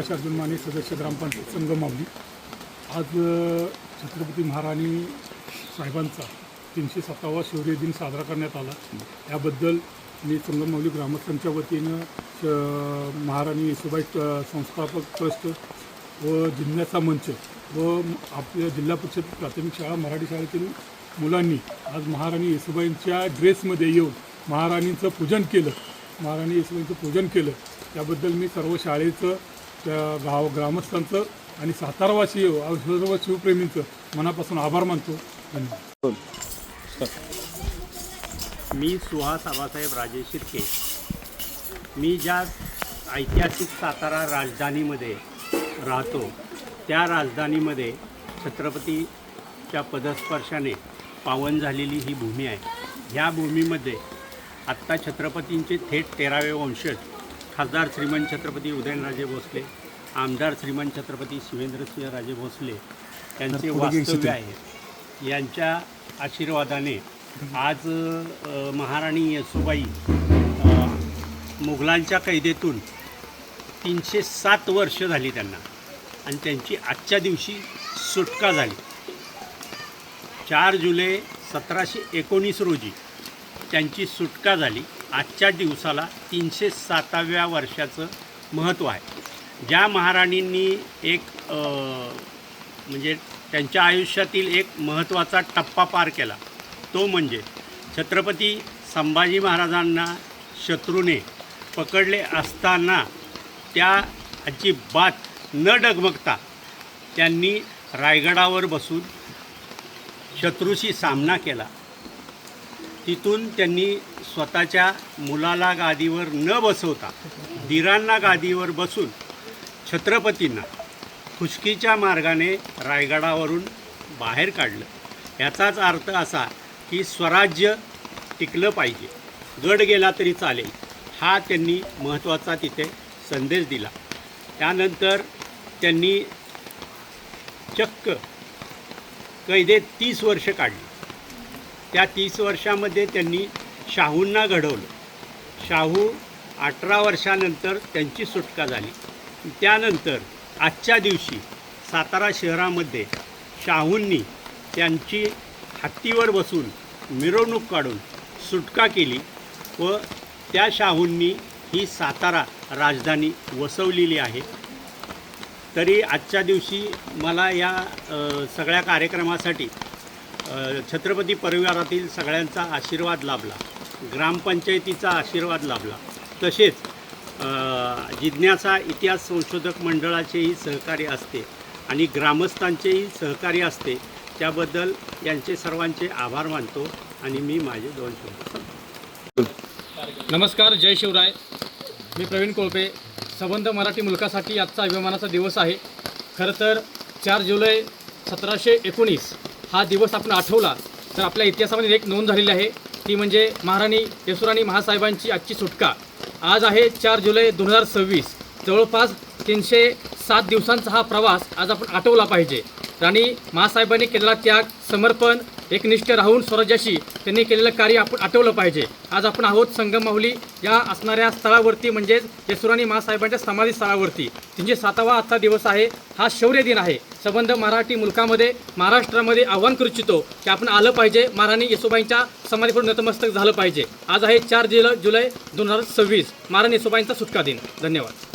प्रकाश अर्जुन माने, सदस्य ग्रामपंचायत संगमावली। आज छत्रपती महाराणी साहेबांचा 307वा शौर्य दिन साजरा करण्यात आला। याबद्दल मी संगमावली ग्रामस्थांच्या वतीनं महाराणी येसुबाई संस्थापक ट्रस्ट व जिल्ह्याचा मंच व आपल्या जिल्हा परिषद प्राथमिक शाळा मराठी शाळेतील मुलांनी आज महाराणी येसुबाईंच्या ड्रेसमध्ये येऊन महाराणींचं पूजन केलं। महाराणी येसुबाईंचं पूजन केलं त्याबद्दल मी सर्व शाळेचं, त्या ग्रामस्थांचं आणि सातारावासी सर्व शिवप्रेमींचं मनापासून आभार मानतो। धन्यवाद। मी सुहास आबासाहेब राजे शिर्के। मी ज्या ऐतिहासिक सातारा राजधानीमध्ये राहतो त्या राजधानीमध्ये छत्रपतीच्या पदस्पर्शाने पावन झालेली ही भूमी आहे। ह्या भूमीमध्ये आत्ता छत्रपतींचे थेट 13वे वंशज खासदार श्रीमंत छत्रपती उदयनराजे भोसले, आमदार श्रीमंत छत्रपती शिवेंद्रसिंहराजे भोसले यांचे वास्तव्य आहे। यांच्या आशीर्वादाने आज महाराणी येसुबाई मुघलांच्या कैदेतून 307 वर्ष झाली त्यांना, आणि त्यांची आजच्या दिवशी सुटका झाली। 4 जुलै 1719 रोजी त्यांची सुटका झाली। आजच्या दिवसाला 307व्या वर्षाचं महत्त्व आहे। ज्या महाराणींनी एक म्हणजे त्यांच्या आयुष्यातील एक महत्त्वाचा टप्पा पार केला तो म्हणजे छत्रपती संभाजी महाराजांना शत्रूने पकडले असताना त्या अजिबात न डगमगता त्यांनी रायगडावर बसून शत्रूशी सामना केला। तिथून त्यांनी स्वतःच्या मुलाला गादीवर न बसवता धीरांना गादीवर बसून छत्रपतींना खुशकीच्या मार्गाने रायगडावरून बाहेर काढलं। याचाच अर्थ असा की स्वराज्य टिकलं पाहिजे, गड गेला तरी चालेल, हा त्यांनी महत्त्वाचा तिथे संदेश दिला। त्यानंतर त्यांनी चक्क कैदेत 30 वर्ष काढली। त्या 30 वर्षामध्ये त्यांनी शाहूंना घडवलं। शाहू 18 वर्षानंतर त्यांची सुटका झाली। त्यानंतर आजच्या दिवशी सातारा शहरामध्ये शाहूंनी त्यांची हत्तीवर बसून मिरवणूक काढून सुटका केली व त्या शाहूंनी ही सातारा राजधानी वसवलेली आहे। तरी आजच्या दिवशी मला या सगळ्या कार्यक्रमासाठी छत्रपती परिवारातील सगळ्यांचा आशीर्वाद लाभला, ग्रामपंचायतीचा आशीर्वाद लाभला, तसेच जिज्ञासा इतिहास संशोधक मंडळाचेही सहकार्य असते आणि ग्रामस्थांचेही सहकार्य असते। त्याबद्दल यांचे सर्वांचे आभार मानतो आणि मी माझे 2 शब्द। नमस्कार, जय शिवराय। मी प्रवीण कोळपे। संबंध मराठी मुलकासाठी आजचा अभिमानाचा दिवस आहे। खरं तर 4 जुलै 1719 हा दिवस आपण आठवला तर आपल्या इतिहासामध्ये एक नोंद झालेली आहे, ती म्हणजे महाराणी येसुराणी महासाहेबांची आजची सुटका। आज आहे 4 जुलै 2026। जवळपास 307 दिवसांचा हा प्रवास आज आपण आठवला पाहिजे। राणी महासाहेबांनी केलेला त्याग, समर्पण, एकनिष्ठ राहून स्वराज्याशी त्यांनी केलेलं कार्य आपण आठवलं पाहिजे। आज आपण आहोत संगमावली या असणाऱ्या स्थळावरती, म्हणजेच येसुराणी महासाहेबांच्या समाधी स्थळावरती। 307वा आजचा दिवस आहे, हा शौर्य दिन आहे। संबंध मराठी मुलकामध्ये, महाराष्ट्रामध्ये आव्हान करू इच्छितो की आपण आलं पाहिजे, महाराणी येसुबाईंच्या समाधीवर नतमस्तक झालं पाहिजे। आज आहे 4 जुलै 2026, महाराणी येसुबाईंचा सुटका दिन। धन्यवाद।